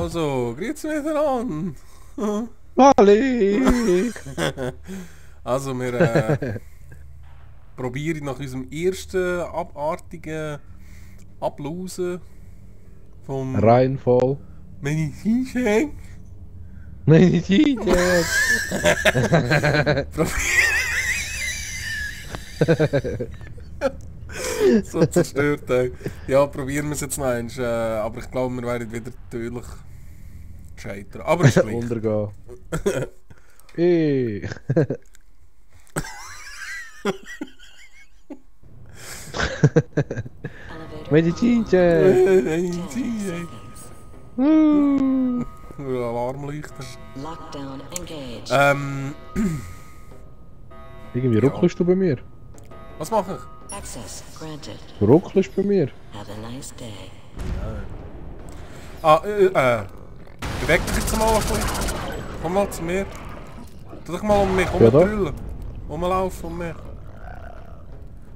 Also, grüezi miteinander. Wally! Also, wir probieren nach unserem ersten abartigen Ablausen vom Reinfall. Medizincheck. Nein, DJ! So zerstört. Ja, probieren wir es jetzt noch einmal. Aber ich glaube, wir werden wieder tödlich scheitern. Aber ist gleich. Untergehen. Ey! Medizincheck! Medizincheck. Alarmleuchten. Lockdown engaged. Irgendwie ruckelst du bei mir. Was mache ich? Access granted. Du ruckelst bei mir. Have a nice day. Beweg dich jetzt mal ein bisschen. Komm mal zu mir. Tu dich mal um mich Ja, da. rumbrüllen. Rumlaufen um mich.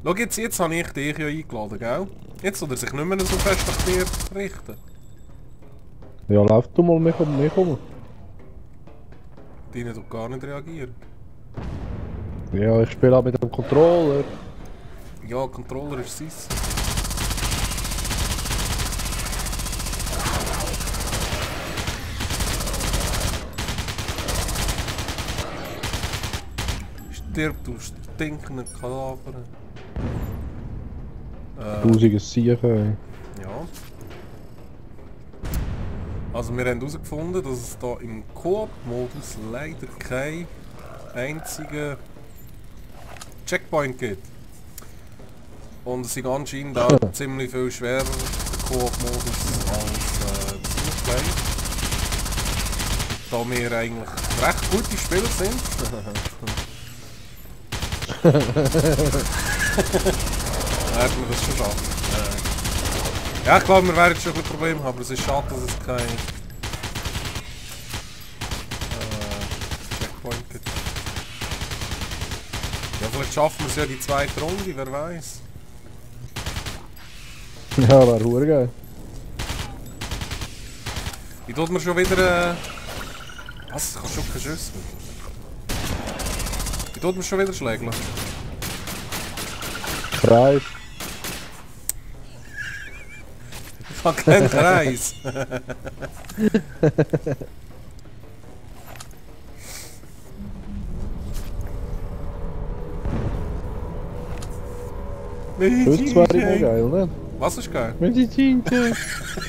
Schau, jetzt habe ich dich ja eingeladen, gell? Jetzt soll er sich nicht mehr so fest nach dir richten. Ja, lauf du mal mich um mich rum. Deine tut gar nicht reagieren. Ja, ich spiele auch mit dem Controller. Ja, Controller ist sis. Stirb, du stinkender Kadaver. Grusiges Siechen. Ja. Also wir haben herausgefunden, dass es da im Koop-Modus leider keinen einzigen Checkpoint gibt. Und es ist anscheinend auch ziemlich viel schwerer, der Koop-Modus, als das Multiplayer. Da wir eigentlich recht gute Spieler sind. Werden wir das schon schaffen. Ja, ich glaube, wir werden schon ein Problem haben, aber es ist schade, dass es kein Checkpoint gibt. Ja, vielleicht schaffen wir es ja die zweite Runde, wer weiß. Ja, wäre verdammt geil. Wie tut man schon wieder... Was? Ich habe schon keine Schüsse. Wie tut man schon wieder schlägeln? Kreis. Ich habe keinen Kreis. Das wäre immer geil, ne? Was ist geil? Medizincheck!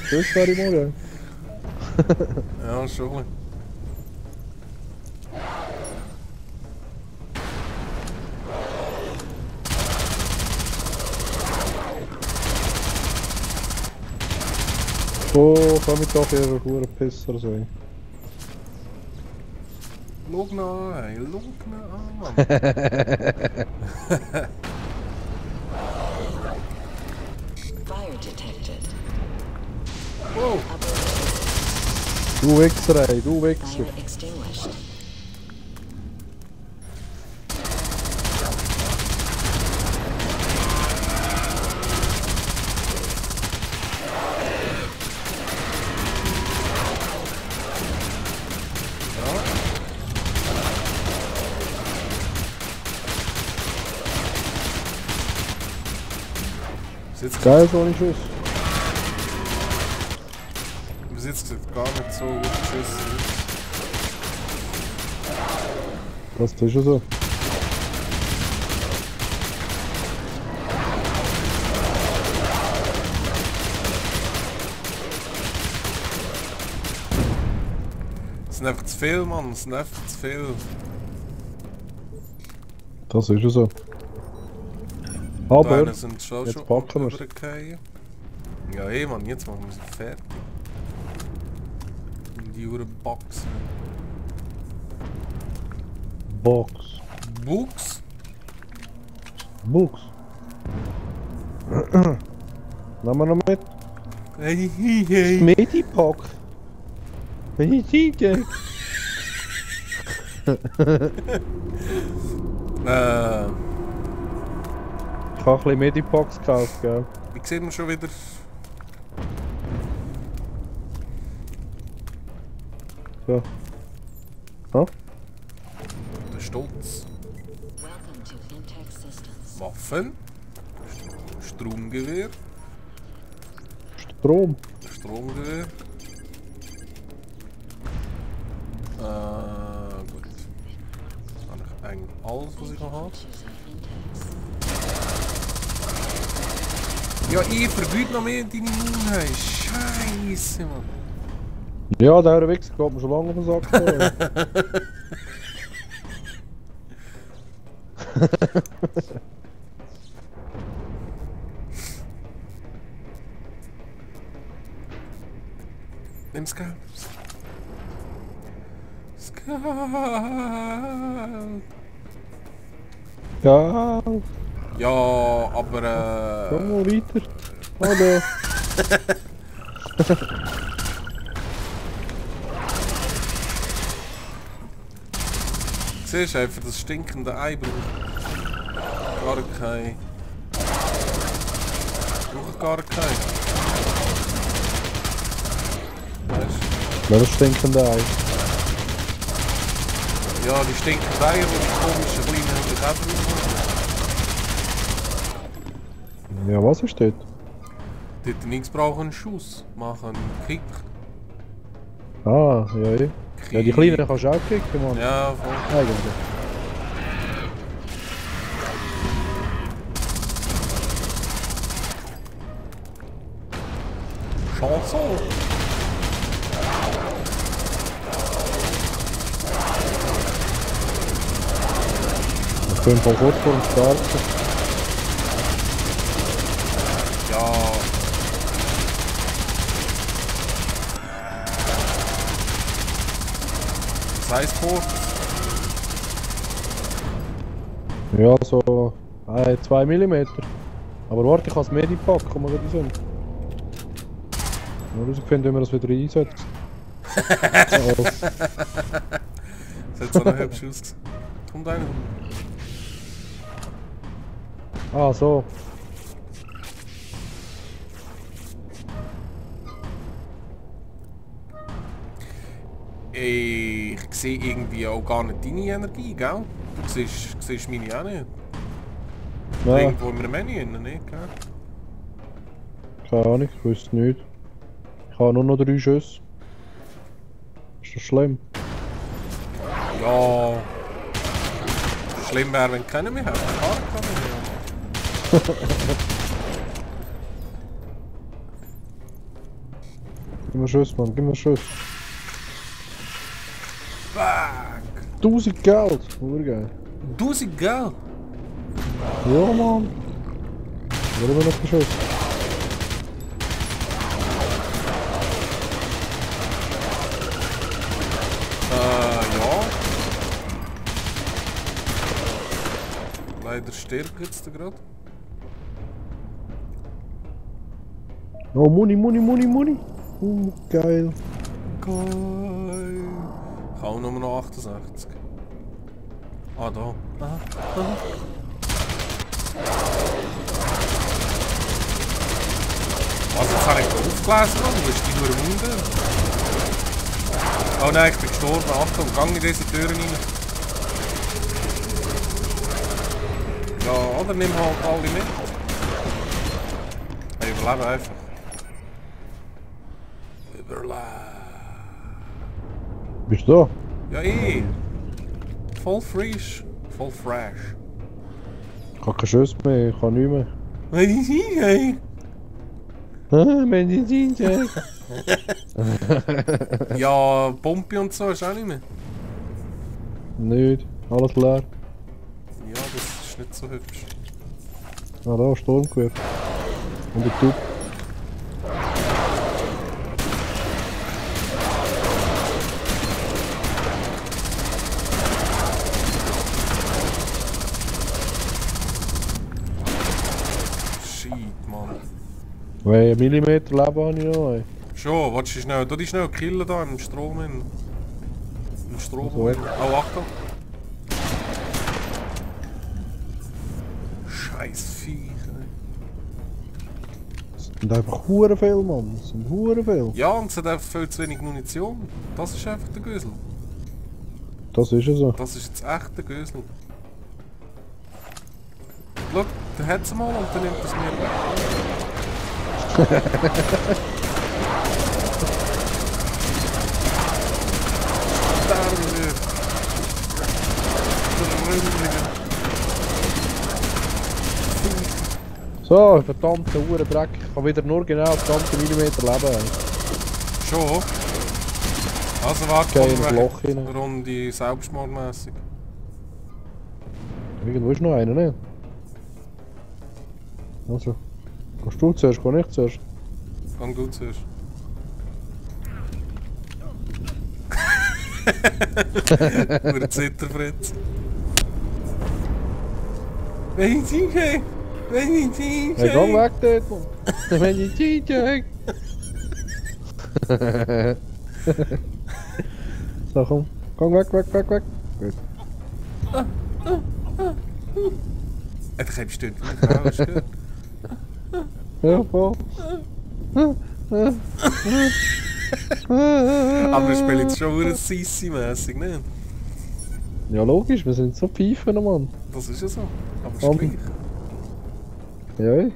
Das wäre immer geil. Ja, schon. Oh, kann mich doch eher ein Pisser sein. Schau noch an, schau noch an. Fire detected. Wow. Du Wichser, ey, du Wichser. Fire extinguished. Geil, so ein Schuss. Bis jetzt sieht gar nicht so gut geschossen. Das ist schon so. Es sind einfach zu viel, Mann. Es sind einfach zu viel. Das ist schon so. Da Aber, einen sind schon jetzt packen wir's. übergefallen. Ja, eh, Mann. Jetzt machen wir sie fertig. In die Box. Box. Box? Box. Nehmen wir noch mit. Hey, hey, hey. Medipack. Medizincheck. Ich habe ein bisschen Medipacks gekauft, gell? Wie sieht man schon wieder? So. Ah? Der Stutz. Welcome to Intex Systems. Waffen. Stromgewehr. Strom. Stromgewehr. Gut. Das habe ich eigentlich alles, was ich noch habe. Choosing Intex. Ja, ich verbiete noch mehr deine Mund. Scheiße, Mann. Ja, der Wichser geht mir schon lange auf den Sack. Nimm Scout. Scout. Ja, Ja, aber komm mal weiter. Hallo. siehst du einfach das stinkende Ei braucht. Gar kein. Braucht gar kein. Weißt Das stinkende Ei. du? Ja, die stinkenden Eier, die komischen kleinen Käfer. Ja, was ist dort? Dort nichts brauchen einen Schuss machen, einen Kick. Ah, ja, ja. Ja, die kleinen kannst du auch kicken, Mann. Ja, voll. Eigentlich. Chanson. Ich bin von kurz vor dem Starten. Ja. Was heisst kurz? Ja, so 2 mm. Aber warte, ich habe das Medipack, komm mal gerade sehen. Nur herausgefunden, wie man das wieder einsetzt. Oh, Das hat so noch hübsch ausgesehen. Kommt einer. ah, so. Ich sehe irgendwie auch gar nicht deine Energie, gell? Du siehst meine auch nicht. Ja, Irgendwo in einem Menü drin, nicht, gell? keine Ahnung, ich wüsste nicht. Ich habe nur noch 3 Schüsse. Ist das schlimm? Ja. Schlimm wäre, wenn keiner mehr hat. Klar kann ich ja. Gib mir Schuss, Mann, gib mir Schuss. Fuck! 1000 Geld! Urgeil. 1000 Geld! Ja, Mann. Warum noch einen Schuss? Ja. Leider stirbt jetzt gerade. Oh, Muni, Muni, Muni, Muni. Geil. Geil. Ich habe auch nur noch 68. Ah, da. Aha. Aha. Also jetzt habe ich aufgelesen, Mann. Du bist die nur Wunde. Oh nein, ich bin gestorben. Achtung, gang in diese Türen rein. Ja, oder nimm halt alle mit. Hey, überlebe einfach. Überlebe. Bist du Ja, eh. Voll fresh. Voll fresh. da? Ich habe keinen Schuss mehr, ich kann nichts mehr. Hey. Medizin, Ja, Pumpe und so ist auch nicht mehr. Nicht, alles leer. Ja, das ist nicht so hübsch. Ah, da, Sturmgewehr. Und der Tub. Shit, Mann. Weil 1 Millimeter Leben habe ich noch. Ey. Schon, warte schnell. Tu dich schnell killen da im Strom. Im Strom. So. Oh, Achtung. Scheiß Viech. sind einfach hure viel, Mann. Das sind hure viel. Ja, und es hat einfach viel zu wenig Munition. Das ist einfach der Güsel. Das ist ja so. Das ist jetzt echt der Güsel. Schau, der hat es mal und dann nimmt es mir weg. Da wieder. Der Rümmlige. So, verdammte Uhrendreck. Ich kann wieder nur genau 20 mm leben. Schon? Also warte, Geil, komm ein weg. Loch rein. Runde selbstmordmässig. Irgendwo ist noch einer, ne? Also. Gehst du zuerst, geh ich zuerst. Gang du zuerst. Nur Zitterfritz. Wenn ich DJ! Wenn ich DJ! Hey, gang weg dort, Mann! Wenn ich DJ! So, komm. Gang weg, weg, weg, weg. Gut. Du kommst dort nicht raus, hast du gehört? Ja, voll. Aber wir spielen jetzt schon wieder Sissi-mässig, nicht? Ja, logisch, wir sind so Pfeifen, Mann. Das ist ja so. Aber es ist gleich. Ja.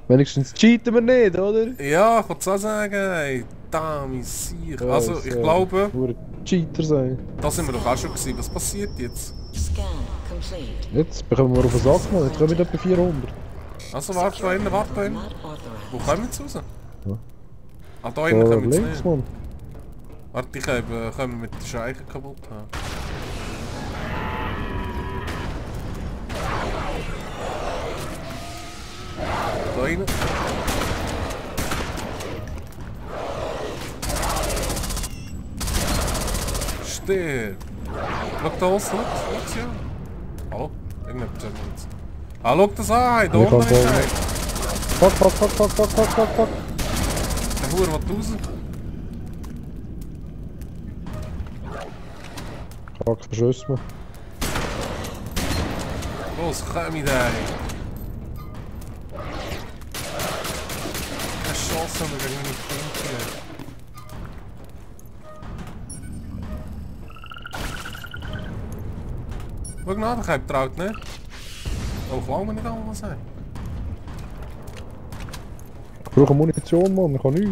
Wenigstens cheaten wir nicht, oder? Ja, ich wollte es auch sagen, ey. Dame, sicher. Ja, Also, das, ich glaube, Nur Cheater sein. da sind wir doch auch schon gewesen. Was passiert jetzt? Scan complete. Jetzt bekommen wir auf den Sack, Mann. Jetzt kommen wir etwa 400. Also, warte da innen, warte da innen. Not authorized. Wo kommen wir jetzt raus? Ja. Ah, da innen Da kommen wir jetzt links, nicht. Mann. Warte, die können wir mit den Scheichen kaputt haben. Da innen. Stimmt. Schau da aussen, schau ja. Hallo? Irgendetwas haben wir jetzt. Ah, schau das an, da Ich unten kann ist voll- einer. Fuck, fuck, fuck, fuck, fuck, fuck, fuck, fuck. Der Huren will raus. Fuck, verschossen wir. Los, komm ich da. Keine Chance haben wir gegen meine Punkte. Schau nach, ich hab traut nicht. Oh, klau mir nicht alles ein. Ich brauche Munition, Mann. Ich kann nichts.